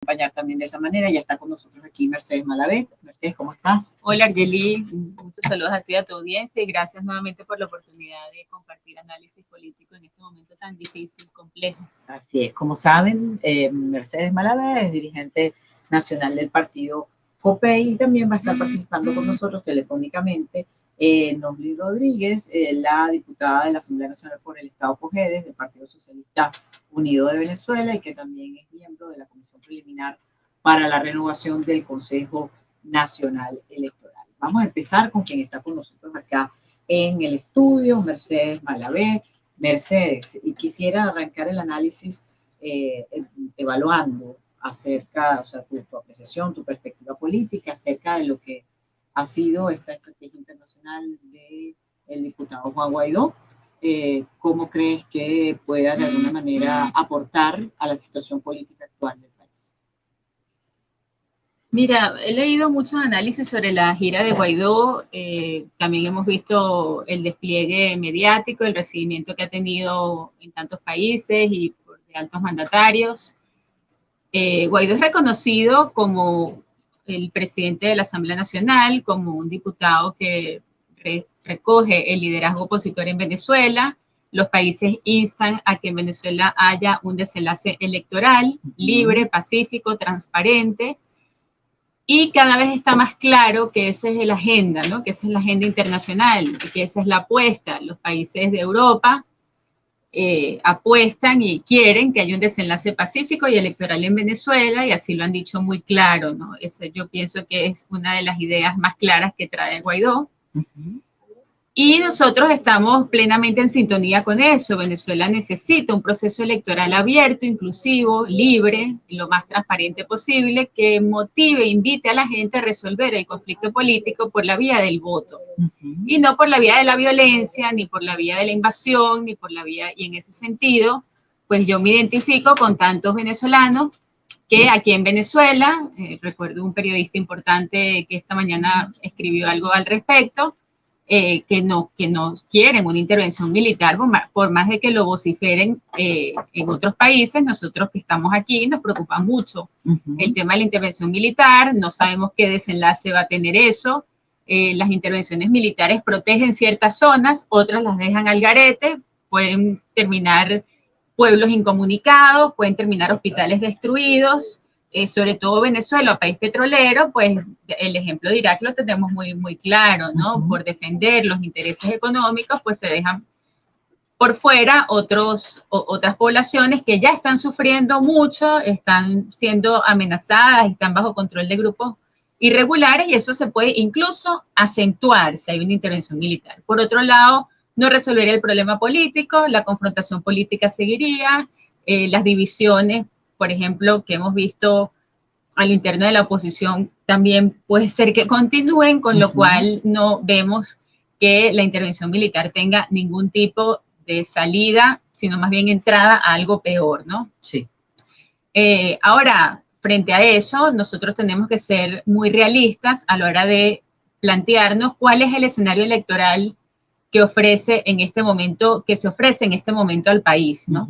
acompañar también de esa manera. Ya está con nosotros aquí Mercedes Malavé. Mercedes, ¿cómo estás? Hola Argeli, muchos saludos a ti y a tu audiencia y gracias nuevamente por la oportunidad de compartir análisis político en este momento tan difícil, complejo. Así es, como saben, Mercedes Malavé es dirigente nacional del partido COPEI y también va a estar participando con nosotros telefónicamente Nosli Rodríguez, la diputada de la Asamblea Nacional por el Estado Cojedes del Partido Socialista Unido de Venezuela y que también es miembro de la Comisión Preliminar para la renovación del Consejo Nacional Electoral. Vamos a empezar con quien está con nosotros acá en el estudio, Mercedes Malavé. Mercedes, y quisiera arrancar el análisis evaluando acerca, o sea, tu apreciación, tu perspectiva política acerca de lo que ha sido esta estrategia internacional del diputado Juan Guaidó. ¿Cómo crees que pueda de alguna manera aportar a la situación política actual del país? Mira, he leído muchos análisis sobre la gira de Guaidó, también hemos visto el despliegue mediático, el recibimiento que ha tenido en tantos países y de altos mandatarios. Guaidó es reconocido como el presidente de la Asamblea Nacional, como un diputado que recoge el liderazgo opositor en Venezuela. Los países instan a que en Venezuela haya un desenlace electoral libre, pacífico, transparente. Y cada vez está más claro que esa es la agenda, ¿no? Que esa es la agenda internacional, que esa es la apuesta. Los países de Europa apuestan y quieren que haya un desenlace pacífico y electoral en Venezuela, y así lo han dicho muy claro, ¿no? Yo pienso que es una de las ideas más claras que trae Guaidó. Y nosotros estamos plenamente en sintonía con eso. Venezuela necesita un proceso electoral abierto, inclusivo, libre, lo más transparente posible, que motive e invite a la gente a resolver el conflicto político por la vía del voto. Y no por la vía de la violencia, ni por la vía de la invasión, ni por la vía, y en ese sentido, pues yo me identifico con tantos venezolanos que aquí en Venezuela, recuerdo un periodista importante que esta mañana escribió algo al respecto, que no quieren una intervención militar, por más de que lo vociferen en otros países. Nosotros que estamos aquí nos preocupa mucho el tema de la intervención militar, no sabemos qué desenlace va a tener eso. Las intervenciones militares protegen ciertas zonas, otras las dejan al garete, pueden terminar pueblos incomunicados, pueden terminar hospitales destruidos. Sobre todo Venezuela, país petrolero, pues el ejemplo de Irak lo tenemos muy, muy claro, ¿no? Por defender los intereses económicos, pues se dejan por fuera otras poblaciones que ya están sufriendo mucho, están siendo amenazadas, están bajo control de grupos irregulares, y eso se puede incluso acentuar si hay una intervención militar. Por otro lado, no resolvería el problema político, la confrontación política seguiría, las divisiones, por ejemplo, que hemos visto a lo interno de la oposición, también puede ser que continúen, con lo cual no vemos que la intervención militar tenga ningún tipo de salida, sino más bien entrada a algo peor, ¿no? Sí. Ahora, frente a eso, nosotros tenemos que ser muy realistas a la hora de plantearnos cuál es el escenario electoral que ofrece en este momento, que se ofrece en este momento al país, ¿no?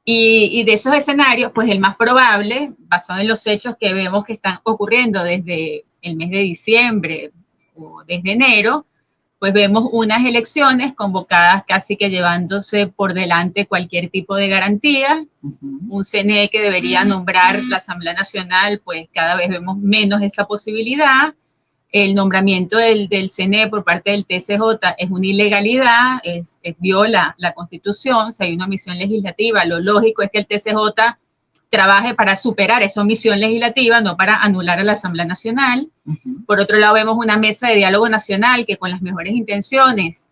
Y de esos escenarios, pues el más probable, basado en los hechos que vemos que están ocurriendo desde el mes de diciembre o desde enero, pues vemos unas elecciones convocadas casi que llevándose por delante cualquier tipo de garantía, un CNE que debería nombrar la Asamblea Nacional, pues cada vez vemos menos esa posibilidad. El nombramiento del CNE por parte del TCJ es una ilegalidad, viola la Constitución. Si hay una omisión legislativa, lo lógico es que el TCJ trabaje para superar esa omisión legislativa, no para anular a la Asamblea Nacional. Por otro lado, vemos una mesa de diálogo nacional que con las mejores intenciones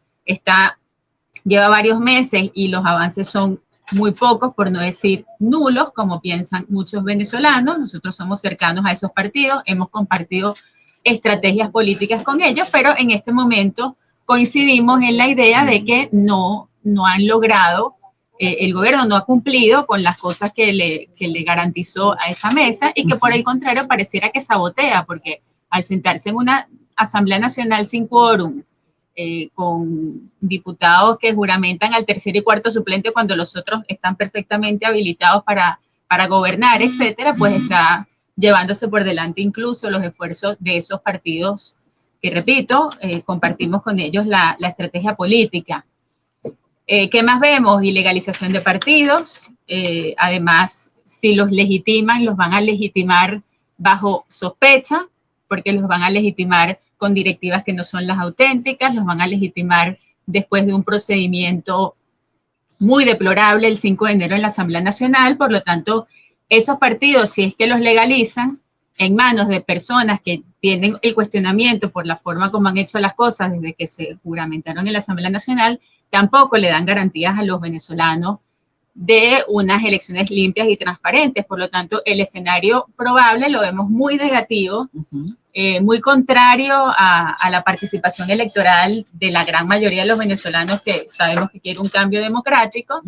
lleva varios meses y los avances son muy pocos, por no decir nulos, como piensan muchos venezolanos. Nosotros somos cercanos a esos partidos, hemos compartido estrategias políticas con ellos, pero en este momento coincidimos en la idea de que no han logrado, el gobierno no ha cumplido con las cosas que le garantizó a esa mesa, y que por el contrario pareciera que sabotea, porque al sentarse en una Asamblea Nacional sin quórum, con diputados que juramentan al tercer y cuarto suplente cuando los otros están perfectamente habilitados para para gobernar, etcétera, pues está llevándose por delante incluso los esfuerzos de esos partidos que, repito, compartimos con ellos la estrategia política. ¿Qué más vemos? Ilegalización de partidos. Además, si los legitiman, los van a legitimar bajo sospecha, porque los van a legitimar con directivas que no son las auténticas, los van a legitimar después de un procedimiento muy deplorable el 5 de enero en la Asamblea Nacional. Por lo tanto, esos partidos, si es que los legalizan en manos de personas que tienen el cuestionamiento por la forma como han hecho las cosas desde que se juramentaron en la Asamblea Nacional, tampoco le dan garantías a los venezolanos de unas elecciones limpias y transparentes. Por lo tanto, el escenario probable lo vemos muy negativo, muy contrario a la participación electoral de la gran mayoría de los venezolanos que sabemos que quieren un cambio democrático.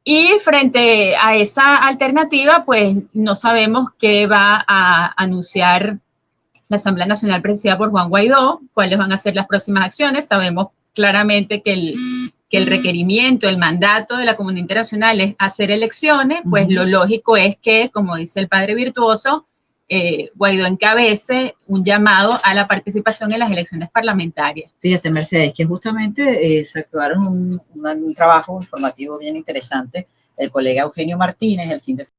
Y frente a esa alternativa, pues no sabemos qué va a anunciar la Asamblea Nacional presidida por Juan Guaidó, cuáles van a ser las próximas acciones. Sabemos claramente que el requerimiento, el mandato de la comunidad internacional es hacer elecciones, pues lo lógico es que, como dice el padre Virtuoso, Guaidó encabece un llamado a la participación en las elecciones parlamentarias. Fíjate, Mercedes, que justamente se actuaron un trabajo informativo bien interesante, el colega Eugenio Martínez, el fin de semana.